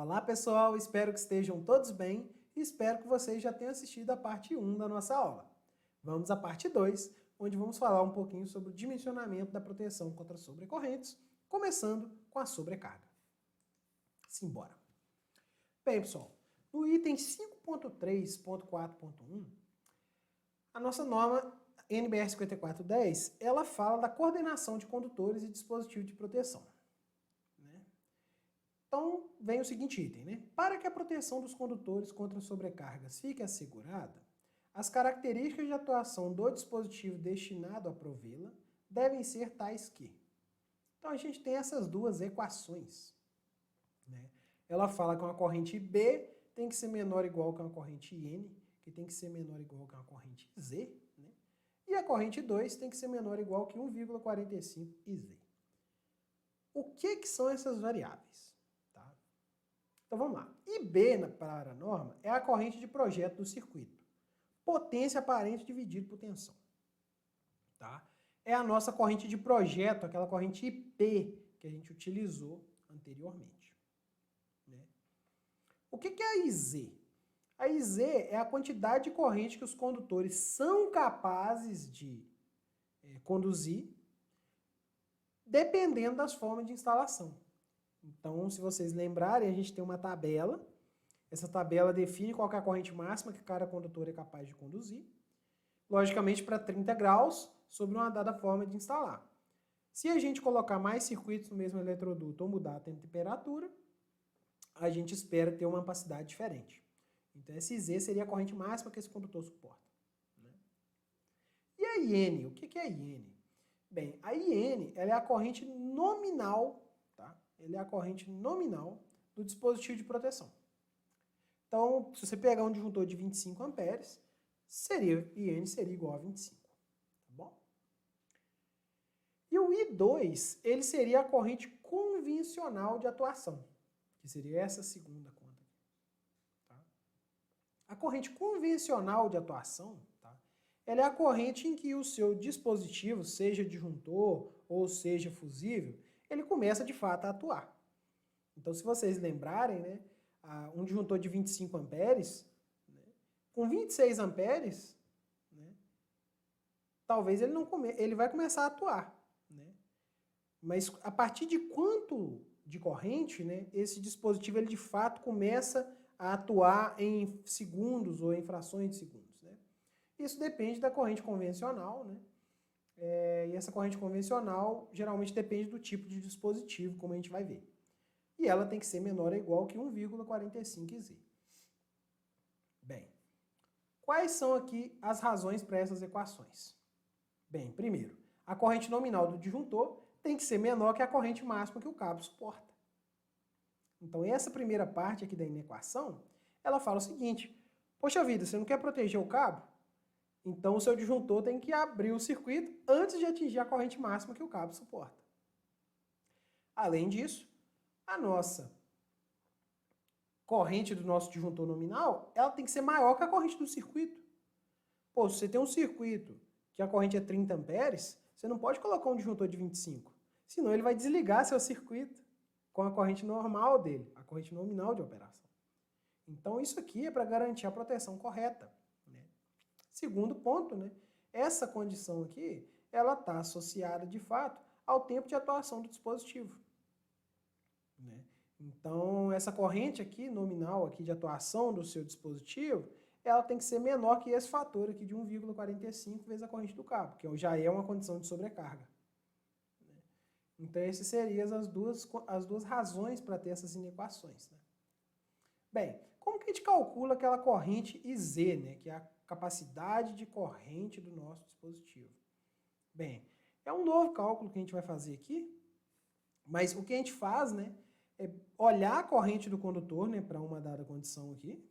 Olá pessoal, espero que estejam todos bem e espero que vocês já tenham assistido a parte 1 da nossa aula. Vamos à parte 2, onde vamos falar um pouquinho sobre o dimensionamento da proteção contra sobrecorrentes, começando com a sobrecarga. Simbora! Bem pessoal, no item 5.3.4.1, a nossa norma NBR 5410, ela fala da coordenação de condutores e dispositivos de proteção. Então, vem o seguinte item, né? Para que a proteção dos condutores contra sobrecargas fique assegurada, as características de atuação do dispositivo destinado a provê-la devem ser tais que... Então, a gente tem essas duas equações, né? Ela fala que uma corrente B tem que ser menor ou igual que uma corrente N, que tem que ser menor ou igual que uma corrente Z, né? E a corrente 2 tem que ser menor ou igual que 1,45 IZ. O que são essas variáveis? Então vamos lá. IB para a norma é a corrente de projeto do circuito. Potência aparente dividido por tensão. Tá? É a nossa corrente de projeto, aquela corrente IP que a gente utilizou anteriormente. Né? O que é a IZ? A IZ é a quantidade de corrente que os condutores são capazes de conduzir, dependendo das formas de instalação. Então, se vocês lembrarem, a gente tem uma tabela. Essa tabela define qual é a corrente máxima que cada condutor é capaz de conduzir. Logicamente, para 30 graus, sobre uma dada forma de instalar. Se a gente colocar mais circuitos no mesmo eletroduto ou mudar a temperatura, a gente espera ter uma capacidade diferente. Então, esse Z seria a corrente máxima que esse condutor suporta. Né? E a IN? O que é a IN? Bem, a IN ela é a corrente nominal, ele é a corrente nominal do dispositivo de proteção. Então, se você pegar um disjuntor de 25 amperes, IN seria igual a 25. Tá bom? E o I2, ele seria a corrente convencional de atuação, que seria essa segunda conta. Tá? A corrente convencional de atuação, ela é a corrente em que o seu dispositivo, seja disjuntor ou seja fusível, ele começa de fato a atuar. Então, se vocês lembrarem, né, um disjuntor de 25 amperes, né, com 26 amperes, né, talvez ele vai começar a atuar. Né? Mas a partir de quanto de corrente, né, esse dispositivo ele de fato começa a atuar em segundos ou em frações de segundos. Né? Isso depende da corrente convencional, né? E essa corrente convencional geralmente depende do tipo de dispositivo, como a gente vai ver. E ela tem que ser menor ou igual que 1,45 IZ. Bem, quais são aqui as razões para essas equações? Bem, primeiro, a corrente nominal do disjuntor tem que ser menor que a corrente máxima que o cabo suporta. Então, essa primeira parte aqui da inequação, ela fala o seguinte: poxa vida, você não quer proteger o cabo? Então, o seu disjuntor tem que abrir o circuito antes de atingir a corrente máxima que o cabo suporta. Além disso, a nossa corrente do nosso disjuntor nominal, ela tem que ser maior que a corrente do circuito. Pô, se você tem um circuito que a corrente é 30 amperes, você não pode colocar um disjuntor de 25, senão ele vai desligar seu circuito com a corrente normal dele, a corrente nominal de operação. Então, isso aqui é para garantir a proteção correta. Segundo ponto, né, essa condição aqui, ela está associada, de fato, ao tempo de atuação do dispositivo. Né? Então, essa corrente aqui, nominal aqui de atuação do seu dispositivo, ela tem que ser menor que esse fator aqui de 1,45 vezes a corrente do cabo, que já é uma condição de sobrecarga. Né? Então, essas seriam as duas razões para ter essas inequações. Né? Bem, como que a gente calcula aquela corrente IZ, né, que é a capacidade de corrente do nosso dispositivo? Bem, é um novo cálculo que a gente vai fazer aqui, mas o que a gente faz, né, é olhar a corrente do condutor, né, para uma dada condição aqui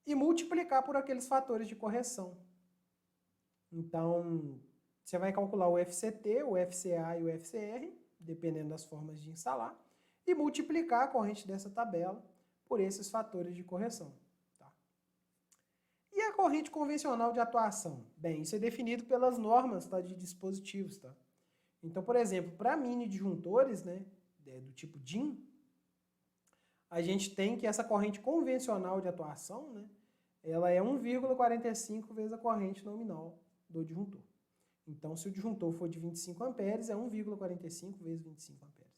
e multiplicar por aqueles fatores de correção. Então, você vai calcular o FCT, o FCA e o FCR, dependendo das formas de instalar, e multiplicar a corrente dessa tabela por esses fatores de correção. E a corrente convencional de atuação? Bem, isso é definido pelas normas, de dispositivos. Então, por exemplo, para mini disjuntores, né, do tipo DIN, a gente tem que essa corrente convencional de atuação, né, ela é 1,45 vezes a corrente nominal do disjuntor. Então, se o disjuntor for de 25 amperes, é 1,45 vezes 25 amperes.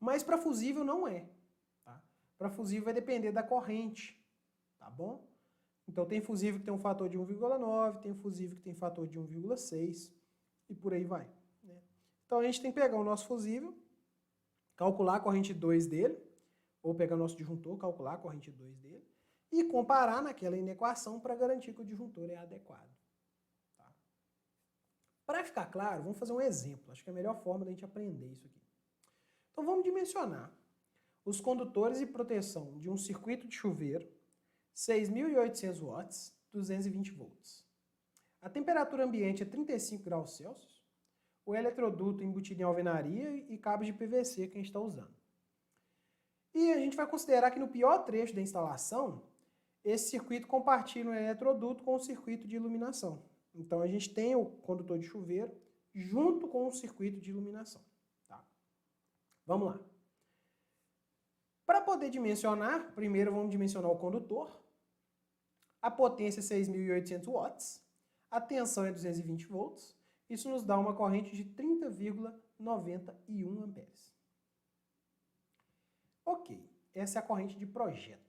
Mas para fusível não é. Tá? Para fusível vai depender da corrente, tá bom? Então, tem fusível que tem um fator de 1,9, tem fusível que tem fator de 1,6 e por aí vai. Né? Então, a gente tem que pegar o nosso fusível, calcular a corrente 2 dele, ou pegar o nosso disjuntor, calcular a corrente 2 dele, e comparar naquela inequação para garantir que o disjuntor é adequado. Tá? Para ficar claro, vamos fazer um exemplo. Acho que é a melhor forma da gente aprender isso aqui. Então vamos dimensionar os condutores e proteção de um circuito de chuveiro, 6.800 watts, 220 volts. A temperatura ambiente é 35 graus Celsius, o eletroduto embutido em alvenaria e cabos de PVC que a gente está usando. E a gente vai considerar que no pior trecho da instalação, esse circuito compartilha um eletroduto com o circuito de iluminação. Então a gente tem o condutor de chuveiro junto com o circuito de iluminação. Tá? Vamos lá. Para poder dimensionar, primeiro vamos dimensionar o condutor. A potência é 6.800 watts, a tensão é 220 volts. Isso nos dá uma corrente de 30,91 amperes. Ok, essa é a corrente de projeto.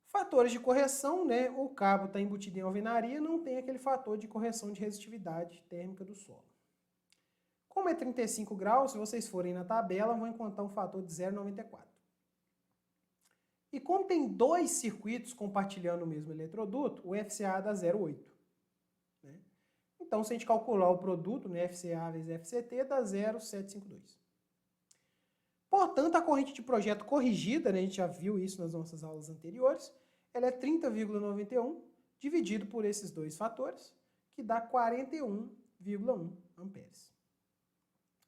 Fatores de correção, né? O cabo está embutido em alvenaria, não tem aquele fator de correção de resistividade térmica do solo. Como é 35 graus, se vocês forem na tabela, vão encontrar um fator de 0,94. E como tem dois circuitos compartilhando o mesmo eletroduto, o FCA dá 0,8. Né? Então, se a gente calcular o produto, né, FCA vezes FCT, dá 0,752. Portanto, a corrente de projeto corrigida, né, a gente já viu isso nas nossas aulas anteriores, ela é 30,91 dividido por esses dois fatores, que dá 41,1 amperes.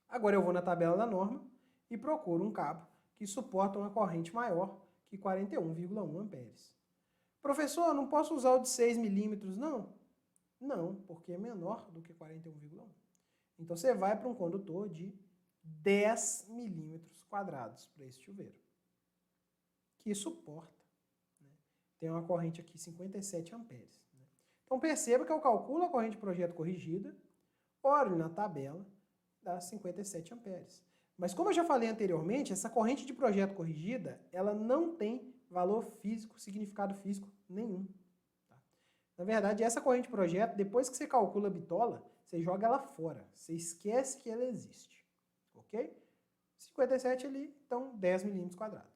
Agora eu vou na tabela da norma e procuro um cabo que suporta uma corrente maior que 41,1 amperes. Professor, eu não posso usar o de 6 milímetros, não? Não, porque é menor do que 41,1. Então você vai para um condutor de 10 milímetros quadrados para esse chuveiro, que suporta. Né? Tem uma corrente aqui 57 amperes. Né? Então perceba que eu calculo a corrente de projeto corrigida, olho na tabela, dá 57 amperes. Mas como eu já falei anteriormente, essa corrente de projeto corrigida, ela não tem valor físico, significado físico nenhum. Tá? Na verdade, essa corrente de projeto, depois que você calcula a bitola, você joga ela fora. Você esquece que ela existe. Ok? 57 ali, então 10 milímetros quadrados.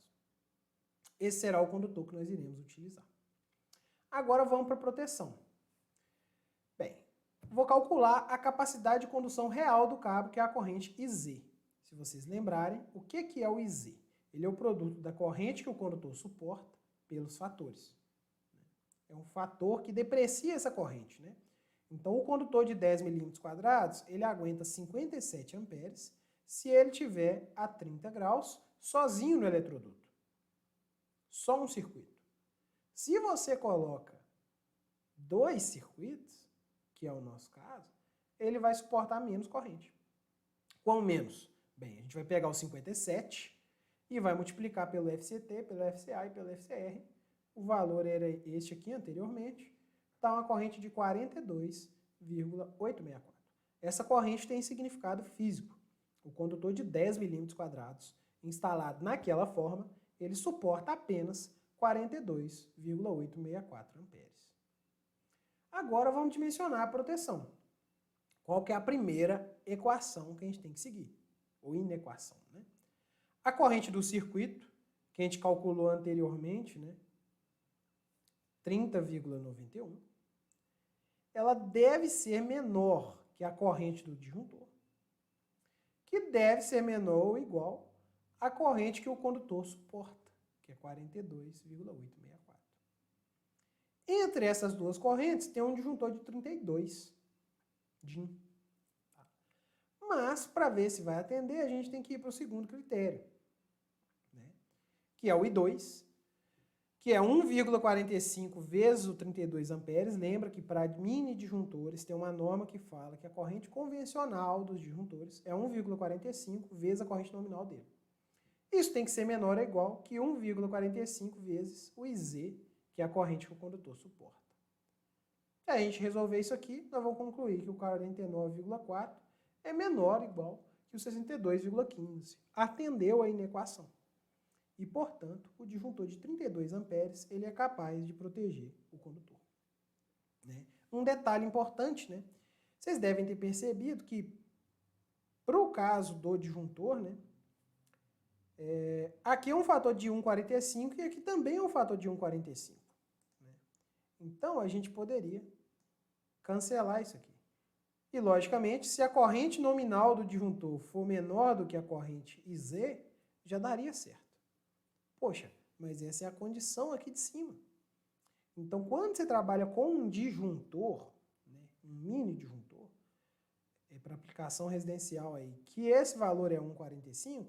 Esse será o condutor que nós iremos utilizar. Agora vamos para a proteção. Bem, vou calcular a capacidade de condução real do cabo, que é a corrente IZ. Se vocês lembrarem, o que é o IZ? Ele é o produto da corrente que o condutor suporta pelos fatores. É um fator que deprecia essa corrente. Né? Então, o condutor de 10 milímetros quadrados, ele aguenta 57 amperes se ele estiver a 30 graus, sozinho no eletroduto. Só um circuito. Se você coloca dois circuitos, que é o nosso caso, ele vai suportar menos corrente. Qual menos? Bem, a gente vai pegar o 57 e vai multiplicar pelo FCT, pelo FCA e pelo FCR. O valor era este aqui anteriormente. Dá uma corrente de 42,864. Essa corrente tem significado físico. O condutor de 10 milímetros quadrados, instalado naquela forma, ele suporta apenas 42,864 amperes. Agora vamos dimensionar a proteção. Qual que é a primeira equação que a gente tem que seguir? Ou inequação, né? A corrente do circuito, que a gente calculou anteriormente, né? 30,91, ela deve ser menor que a corrente do disjuntor, que deve ser menor ou igual à corrente que o condutor suporta, que é 42,864. Entre essas duas correntes tem um disjuntor de 32 DIN. Tá? Mas, para ver se vai atender, a gente tem que ir para o segundo critério, né? Que é o I2, que é 1,45 vezes o 32 amperes. Lembra que para mini disjuntores tem uma norma que fala que a corrente convencional dos disjuntores é 1,45 vezes a corrente nominal dele. Isso tem que ser menor ou igual que 1,45 vezes o IZ, que é a corrente que o condutor suporta. Se a gente resolver isso aqui, nós vamos concluir que o 49,4 é menor ou igual que o 62,15. Atendeu a inequação. E, portanto, o disjuntor de 32 amperes ele é capaz de proteger o condutor. Né? Um detalhe importante, né? Vocês devem ter percebido que, para o caso do disjuntor, né? Aqui é um fator de 1,45 e aqui também é um fator de 1,45. Né? Então, a gente poderia cancelar isso aqui. E, logicamente, se a corrente nominal do disjuntor for menor do que a corrente IZ, já daria certo. Poxa, mas essa é a condição aqui de cima. Então, quando você trabalha com um disjuntor, né, um mini disjuntor, para aplicação residencial aí, que esse valor é 1,45,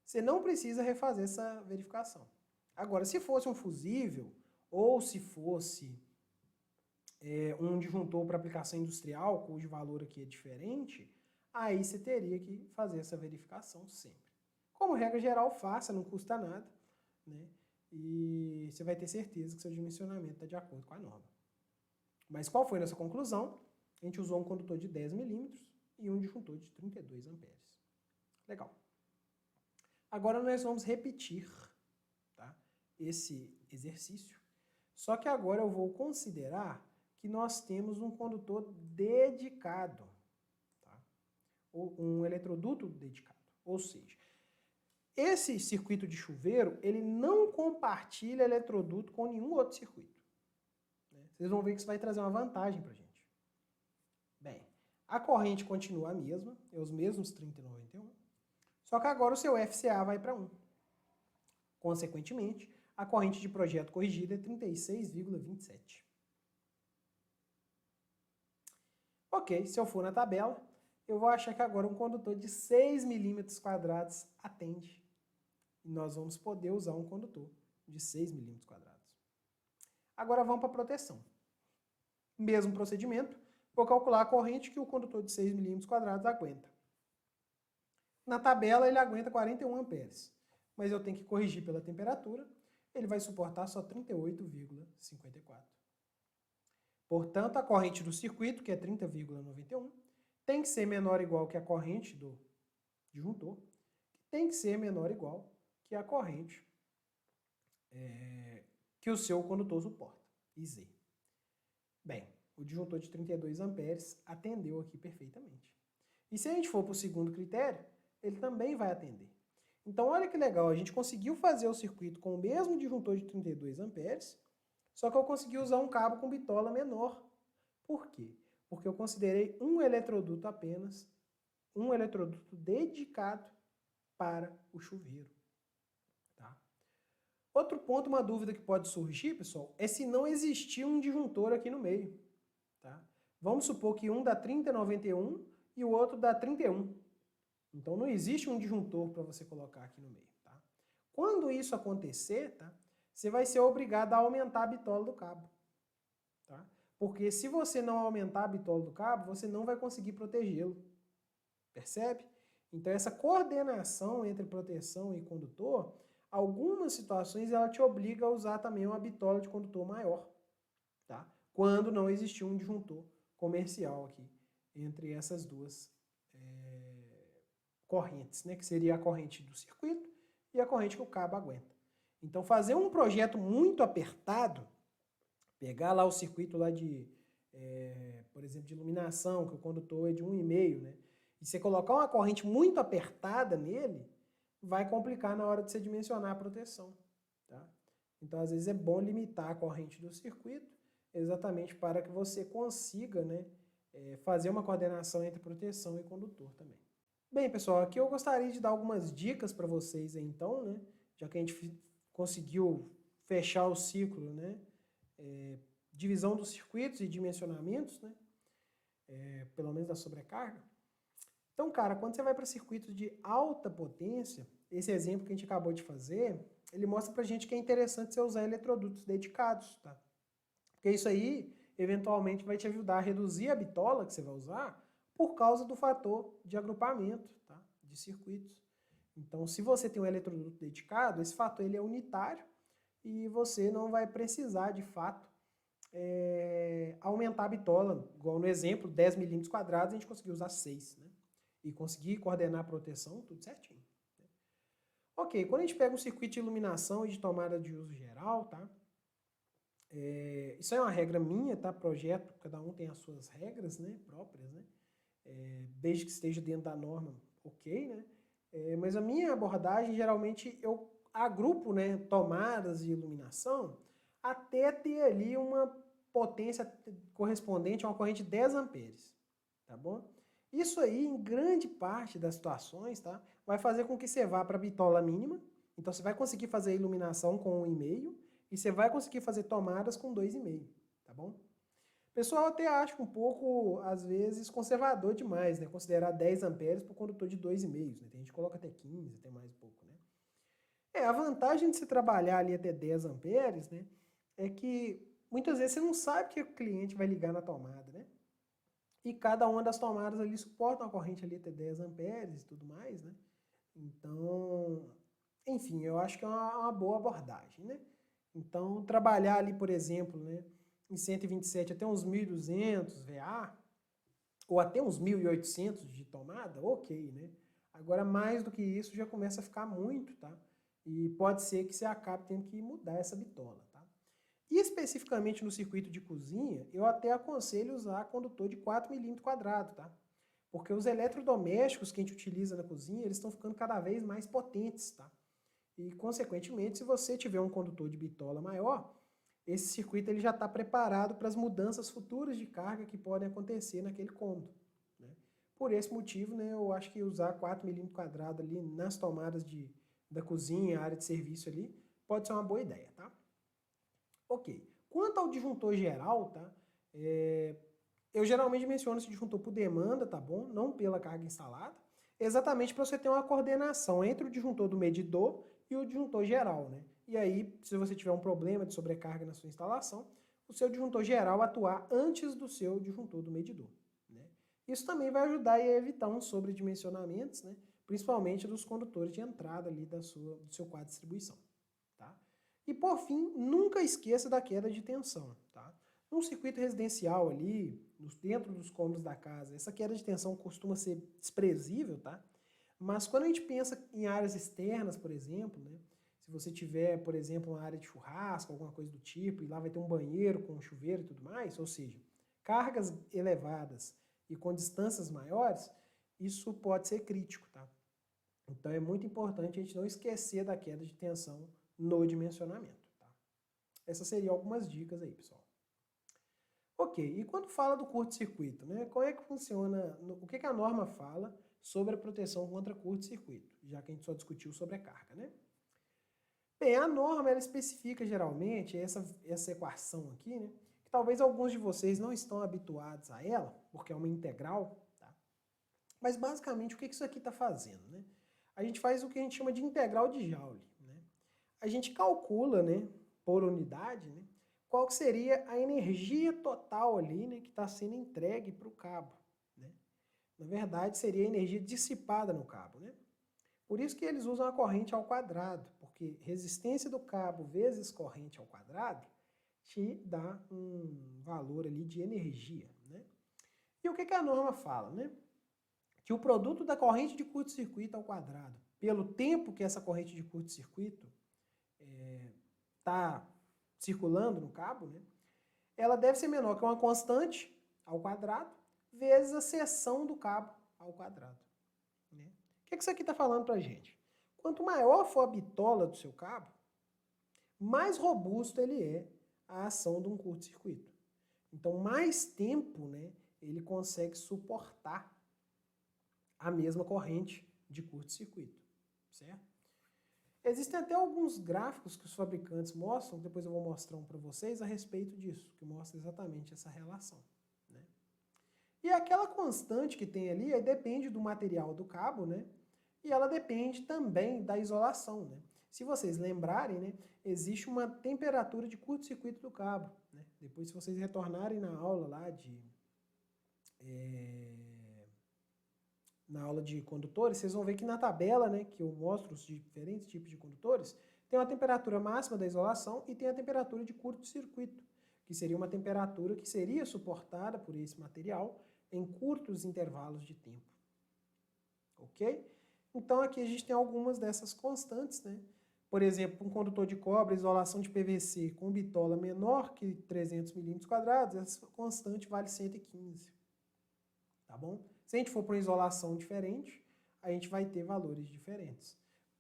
você não precisa refazer essa verificação. Agora, se fosse um fusível, ou se fosse um disjuntor para aplicação industrial, cujo valor aqui é diferente, aí você teria que fazer essa verificação sempre. Como regra geral, faça, não custa nada, né? E você vai ter certeza que seu dimensionamento está de acordo com a norma. Mas qual foi a nossa conclusão? A gente usou um condutor de 10 milímetros e um disjuntor de 32 amperes. Legal. Agora nós vamos repetir, tá, esse exercício, só que agora eu vou considerar que nós temos um condutor dedicado, tá? Ou um eletroduto dedicado, ou seja, esse circuito de chuveiro, ele não compartilha eletroduto com nenhum outro circuito. Né? Vocês vão ver que isso vai trazer uma vantagem para a gente. Bem, a corrente continua a mesma, é os mesmos 30,91, só que agora o seu FCA vai para 1. Consequentemente, a corrente de projeto corrigida é 36,27. Ok, se eu for na tabela, eu vou achar que agora um condutor de 6 milímetros quadrados atende. E nós vamos poder usar um condutor de 6 milímetros quadrados. Agora vamos para a proteção. Mesmo procedimento, vou calcular a corrente que o condutor de 6 milímetros quadrados aguenta. Na tabela ele aguenta 41 amperes, mas eu tenho que corrigir pela temperatura, ele vai suportar só 38,54. Portanto, a corrente do circuito, que é 30,91, tem que ser menor ou igual que a corrente do disjuntor, que tem que ser menor ou igual que a corrente que o seu condutor suporta, IZ. Bem, o disjuntor de 32 amperes atendeu aqui perfeitamente. E se a gente for para o segundo critério, ele também vai atender. Então, olha que legal, a gente conseguiu fazer o circuito com o mesmo disjuntor de 32 amperes, só que eu consegui usar um cabo com bitola menor. Por quê? Porque eu considerei um eletroduto apenas, um eletroduto dedicado para o chuveiro. Tá? Outro ponto, uma dúvida que pode surgir, pessoal, é se não existir um disjuntor aqui no meio. Tá? Vamos supor que um dá 30,91 e o outro dá 31. Então não existe um disjuntor para você colocar aqui no meio. Tá? Quando isso acontecer, tá, você vai ser obrigado a aumentar a bitola do cabo. Tá? Porque se você não aumentar a bitola do cabo, você não vai conseguir protegê-lo. Percebe? Então essa coordenação entre proteção e condutor, algumas situações ela te obriga a usar também uma bitola de condutor maior. Tá? Quando não existir um disjuntor comercial aqui entre essas duas correntes, né? Que seria a corrente do circuito e a corrente que o cabo aguenta. Então fazer um projeto muito apertado, pegar lá o circuito lá de, por exemplo, de iluminação, que o condutor é de 1,5, né? E você colocar uma corrente muito apertada nele, vai complicar na hora de você dimensionar a proteção. Tá? Então, às vezes, é bom limitar a corrente do circuito, exatamente para que você consiga, né, fazer uma coordenação entre proteção e condutor também. Bem, pessoal, aqui eu gostaria de dar algumas dicas para vocês, então, né, já que a gente conseguiu fechar o ciclo, né, divisão dos circuitos e dimensionamentos, né, pelo menos da sobrecarga. Então, cara, quando você vai para circuitos de alta potência, esse exemplo que a gente acabou de fazer, ele mostra pra gente que é interessante você usar eletrodutos dedicados, tá? Porque isso aí, eventualmente, vai te ajudar a reduzir a bitola que você vai usar por causa do fator de agrupamento, tá? De circuitos. Então, se você tem um eletroduto dedicado, esse fator ele é unitário e você não vai precisar, de fato, aumentar a bitola. Igual no exemplo, 10 milímetros quadrados, a gente conseguiu usar 6, né? E conseguir coordenar a proteção, tudo certinho. Ok, quando a gente pega um circuito de iluminação e de tomada de uso geral, tá? Isso é uma regra minha, tá? Projeto, cada um tem as suas regras, né? Próprias, né? Desde que esteja dentro da norma, ok, né? Mas a minha abordagem, geralmente, eu agrupo, né, tomadas de iluminação até ter ali uma potência correspondente a uma corrente de 10 amperes, tá bom? Isso aí, em grande parte das situações, tá, vai fazer com que você vá para a bitola mínima, então você vai conseguir fazer a iluminação com 1,5 e você vai conseguir fazer tomadas com 2,5, tá bom? O pessoal até acha um pouco, às vezes, conservador demais, né? Considerar 10 amperes para o condutor de 2,5, né? Tem gente que coloca até 15, até mais um pouco, né? A vantagem de se trabalhar ali até 10 amperes, né? É que muitas vezes você não sabe que o cliente vai ligar na tomada, né? E cada uma das tomadas ali suporta uma corrente ali até 10 amperes e tudo mais, né? Então, enfim, eu acho que é uma boa abordagem, né? Então, trabalhar ali, por exemplo, né, em 127 até uns 1.200 VA, ou até uns 1.800 de tomada, ok, né? Agora, mais do que isso, já começa a ficar muito, tá? E pode ser que você acabe tendo que mudar essa bitola, tá? E especificamente no circuito de cozinha, eu até aconselho usar condutor de 4 milímetros quadrados, tá? Porque os eletrodomésticos que a gente utiliza na cozinha, eles estão ficando cada vez mais potentes, tá? E, consequentemente, se você tiver um condutor de bitola maior, esse circuito ele já está preparado para as mudanças futuras de carga que podem acontecer naquele cômodo, né? Por esse motivo, né, eu acho que usar 4 milímetros quadrados ali nas tomadas da cozinha, área de serviço ali, pode ser uma boa ideia, tá? Ok. Quanto ao disjuntor geral, tá? Eu geralmente menciono esse disjuntor por demanda, tá bom? Não pela carga instalada. Exatamente para você ter uma coordenação entre o disjuntor do medidor e o disjuntor geral, né? E aí, se você tiver um problema de sobrecarga na sua instalação, o seu disjuntor geral atuar antes do seu disjuntor do medidor, né? Isso também vai ajudar a evitar um sobredimensionamentos, né? Principalmente dos condutores de entrada ali do seu quadro de distribuição, tá? E por fim, nunca esqueça da queda de tensão, tá? Num circuito residencial ali, dentro dos cômodos da casa, essa queda de tensão costuma ser desprezível, tá? Mas quando a gente pensa em áreas externas, por exemplo, né? Se você tiver, por exemplo, uma área de churrasco, alguma coisa do tipo, e lá vai ter um banheiro com um chuveiro e tudo mais, ou seja, cargas elevadas e com distâncias maiores, isso pode ser crítico, tá? Então é muito importante a gente não esquecer da queda de tensão no dimensionamento, tá? Essas seriam algumas dicas aí, pessoal. Ok, e quando fala do curto-circuito, né? Como é que funciona, o que a norma fala sobre a proteção contra curto-circuito, já que a gente só discutiu sobre a carga, né? Bem, a norma ela especifica geralmente essa equação aqui, né? Que talvez alguns de vocês não estão habituados a ela, porque é uma integral, tá? Mas basicamente o que isso aqui está fazendo, né? A gente faz o que a gente chama de integral de Joule, né? A gente calcula, né, por unidade, né, qual que seria a energia total ali, né, que está sendo entregue para o cabo, né? Na verdade, seria a energia dissipada no cabo, né? Por isso que eles usam a corrente ao quadrado, porque resistência do cabo vezes corrente ao quadrado te dá um valor ali de energia, né? E o que a norma fala, né? Que o produto da corrente de curto-circuito ao quadrado, pelo tempo que essa corrente de curto-circuito está circulando no cabo, né, ela deve ser menor que uma constante ao quadrado vezes a seção do cabo ao quadrado, né? O que isso aqui está falando para a gente? Quanto maior for a bitola do seu cabo, mais robusto ele é à ação de um curto-circuito. Então, mais tempo, né, ele consegue suportar a mesma corrente de curto-circuito, certo? Existem até alguns gráficos que os fabricantes mostram, depois eu vou mostrar um para vocês, a respeito disso, que mostra exatamente essa relação, né? E aquela constante que tem ali, aí depende do material do cabo, né? E ela depende também da isolação, né? Se vocês lembrarem, né, existe uma temperatura de curto-circuito do cabo, né? Depois, se vocês retornarem na aula lá na aula de condutores, vocês vão ver que na tabela, né, que eu mostro os diferentes tipos de condutores, tem uma temperatura máxima da isolação e tem a temperatura de curto-circuito, que seria uma temperatura que seria suportada por esse material em curtos intervalos de tempo. Ok? Então aqui a gente tem algumas dessas constantes, né? Por exemplo, um condutor de cobre, isolação de PVC com bitola menor que 300 milímetros quadrados, essa constante vale 115. Tá bom? Se a gente for para uma isolação diferente, a gente vai ter valores diferentes.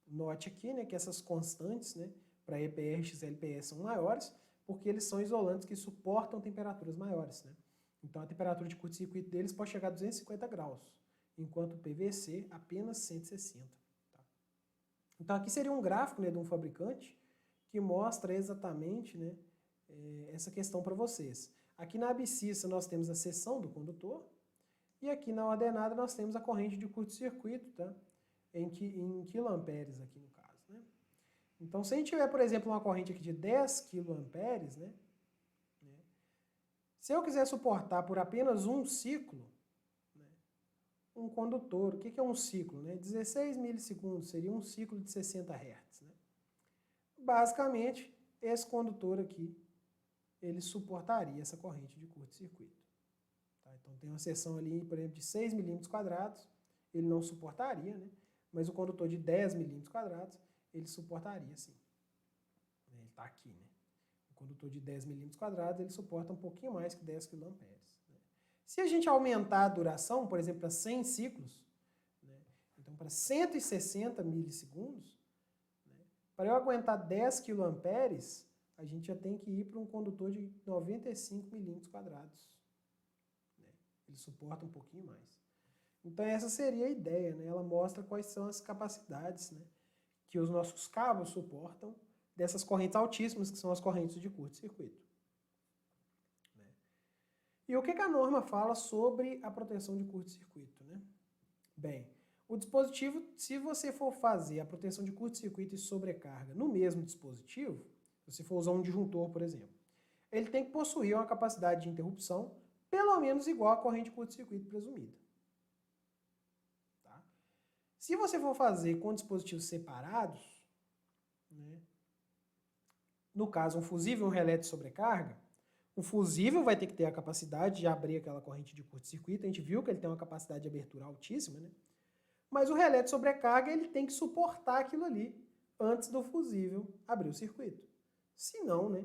Note aqui, né, que essas constantes, né, para EPR e XLPS são maiores, porque eles são isolantes que suportam temperaturas maiores, né? Então a temperatura de curto-circuito deles pode chegar a 250 graus, enquanto o PVC apenas 160. Tá? Então aqui seria um gráfico, né, de um fabricante que mostra exatamente, né, essa questão para vocês. Aqui na abscissa nós temos a seção do condutor, e aqui na ordenada nós temos a corrente de curto-circuito, tá? Em quiloamperes aqui no caso, né? Então, se a gente tiver, por exemplo, uma corrente aqui de 10 quiloamperes, né? Se eu quiser suportar por apenas um ciclo, né, um condutor, o que é um ciclo? Né? 16 milissegundos seria um ciclo de 60 Hz. Né? Basicamente, esse condutor aqui, ele suportaria essa corrente de curto-circuito. Tá? Então, tem uma seção ali, por exemplo, de 6 milímetros quadrados, ele não suportaria, né? Mas o condutor de 10 milímetros quadrados, ele suportaria sim. Ele está aqui, né? O condutor de 10 milímetros quadrados, ele suporta um pouquinho mais que 10 kA. Né? Se a gente aumentar a duração, por exemplo, para 100 ciclos, né? Então para 160 milissegundos, né? Para eu aguentar 10 kA, a gente já tem que ir para um condutor de 95 milímetros quadrados. Né? Ele suporta um pouquinho mais. Então essa seria a ideia, né? Ela mostra quais são as capacidades, né, que os nossos cabos suportam dessas correntes altíssimas, que são as correntes de curto-circuito. Né? E o que a norma fala sobre a proteção de curto-circuito? Né? Bem, o dispositivo, se você for fazer a proteção de curto-circuito e sobrecarga no mesmo dispositivo, se você for usar um disjuntor, por exemplo, ele tem que possuir uma capacidade de interrupção pelo menos igual à corrente de curto-circuito presumida. Se você for fazer com dispositivos separados, né, no caso um fusível e um relé de sobrecarga, o fusível vai ter que ter a capacidade de abrir aquela corrente de curto-circuito, a gente viu que ele tem uma capacidade de abertura altíssima, né? Mas o relé de sobrecarga ele tem que suportar aquilo ali antes do fusível abrir o circuito. Senão, né,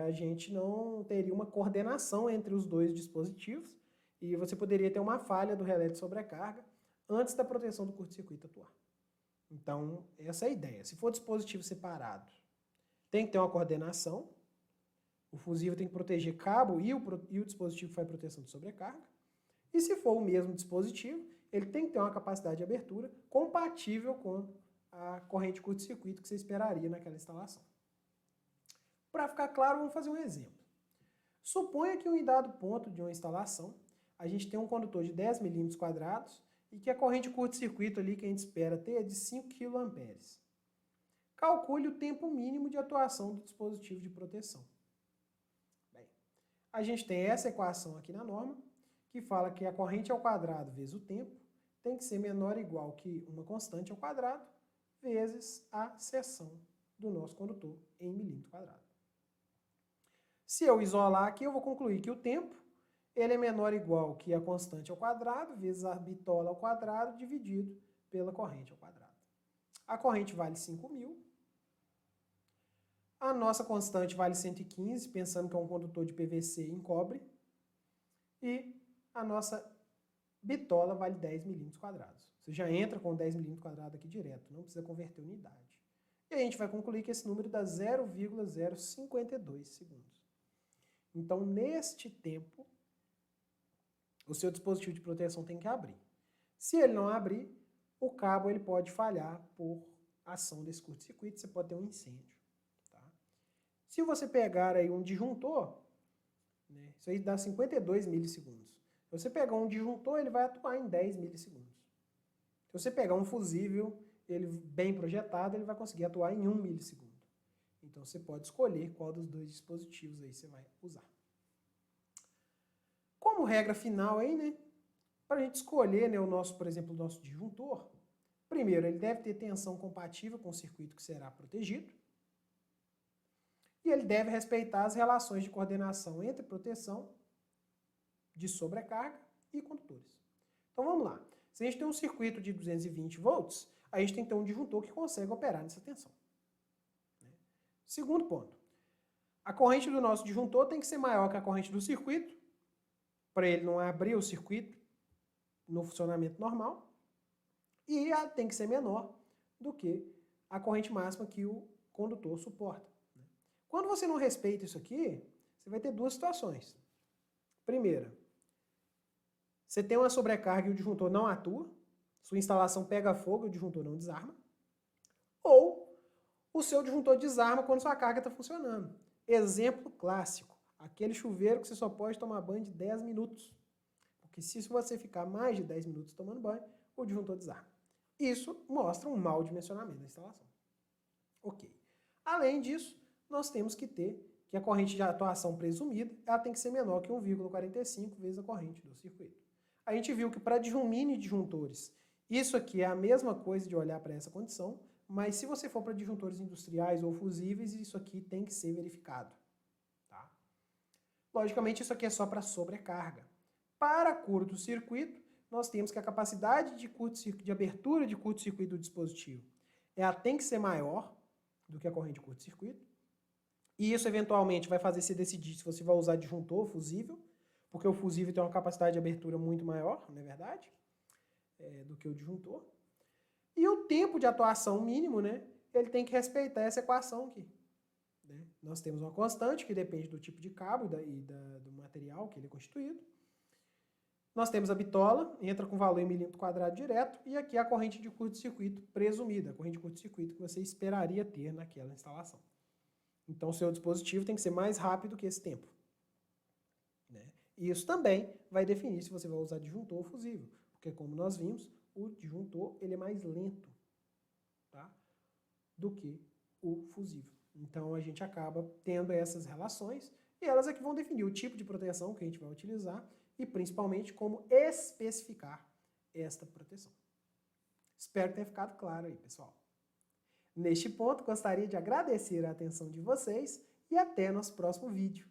a gente não teria uma coordenação entre os dois dispositivos e você poderia ter uma falha do relé de sobrecarga antes da proteção do curto-circuito atuar. Então, essa é a ideia. Se for dispositivo separado, tem que ter uma coordenação. O fusível tem que proteger cabo e o dispositivo faz proteção de sobrecarga. E se for o mesmo dispositivo, ele tem que ter uma capacidade de abertura compatível com a corrente de curto-circuito que você esperaria naquela instalação. Para ficar claro, vamos fazer um exemplo. Suponha que em um dado ponto de uma instalação, a gente tem um condutor de 10 milímetros quadrados e que a corrente de curto-circuito ali que a gente espera ter é de 5 kA. Calcule o tempo mínimo de atuação do dispositivo de proteção. Bem, a gente tem essa equação aqui na norma, que fala que a corrente ao quadrado vezes o tempo tem que ser menor ou igual que uma constante ao quadrado vezes a seção do nosso condutor em milímetro quadrado. Se eu isolar aqui, eu vou concluir que o tempo ele é menor ou igual que a constante ao quadrado vezes a bitola ao quadrado dividido pela corrente ao quadrado. A corrente vale 5.000. A nossa constante vale 115, pensando que é um condutor de PVC em cobre. E a nossa bitola vale 10 milímetros quadrados. Você já entra com 10 milímetros quadrados aqui direto, não precisa converter unidade. E a gente vai concluir que esse número dá 0,052 segundos. Então, neste tempo, o seu dispositivo de proteção tem que abrir. Se ele não abrir, o cabo ele pode falhar por ação desse curto-circuito, você pode ter um incêndio. Tá? Se você pegar aí um disjuntor, né, isso aí dá 52 milissegundos. Se você pegar um disjuntor, ele vai atuar em 10 milissegundos. Se você pegar um fusível, ele bem projetado, ele vai conseguir atuar em 1 milissegundo. Então você pode escolher qual dos dois dispositivos aí você vai usar. Como regra final aí, né? Para a gente escolher, né, por exemplo, o nosso disjuntor, primeiro, ele deve ter tensão compatível com o circuito que será protegido. E ele deve respeitar as relações de coordenação entre proteção, de sobrecarga e condutores. Então vamos lá. Se a gente tem um circuito de 220 volts, a gente tem que ter um disjuntor que consegue operar nessa tensão. Segundo ponto. A corrente do nosso disjuntor tem que ser maior que a corrente do circuito, para ele não abrir o circuito no funcionamento normal. E ela tem que ser menor do que a corrente máxima que o condutor suporta. Quando você não respeita isso aqui, você vai ter duas situações. Primeira, você tem uma sobrecarga e o disjuntor não atua, sua instalação pega fogo e o disjuntor não desarma. Ou o seu disjuntor desarma quando sua carga está funcionando. Exemplo clássico, aquele chuveiro que você só pode tomar banho de 10 minutos. Porque se você ficar mais de 10 minutos tomando banho, o disjuntor desarma. Isso mostra um mau dimensionamento da instalação. Ok. Além disso, nós temos que ter que a corrente de atuação presumida ela tem que ser menor que 1,45 vezes a corrente do circuito. A gente viu que para mini disjuntores, isso aqui é a mesma coisa de olhar para essa condição, mas se você for para disjuntores industriais ou fusíveis, isso aqui tem que ser verificado. Tá? Logicamente, isso aqui é só para sobrecarga. Para curto-circuito, nós temos que a capacidade de abertura de curto-circuito do dispositivo ela tem que ser maior do que a corrente de curto-circuito. E isso, eventualmente, vai fazer você decidir se você vai usar disjuntor ou fusível, porque o fusível tem uma capacidade de abertura muito maior, não é verdade? Do que o disjuntor. E o tempo de atuação mínimo, né? Ele tem que respeitar essa equação aqui. Né? Nós temos uma constante que depende do tipo de cabo do material que ele é constituído. Nós temos a bitola, entra com valor em milímetro quadrado direto, e aqui a corrente de curto-circuito presumida, a corrente de curto-circuito que você esperaria ter naquela instalação. Então, o seu dispositivo tem que ser mais rápido que esse tempo. Né? E isso também vai definir se você vai usar disjuntor ou fusível, porque como nós vimos, o disjuntor ele é mais lento, tá? Do que o fusível. Então, a gente acaba tendo essas relações, e elas é que vão definir o tipo de proteção que a gente vai utilizar, e principalmente como especificar esta proteção. Espero que tenha ficado claro aí, pessoal. Neste ponto, gostaria de agradecer a atenção de vocês e até nosso próximo vídeo.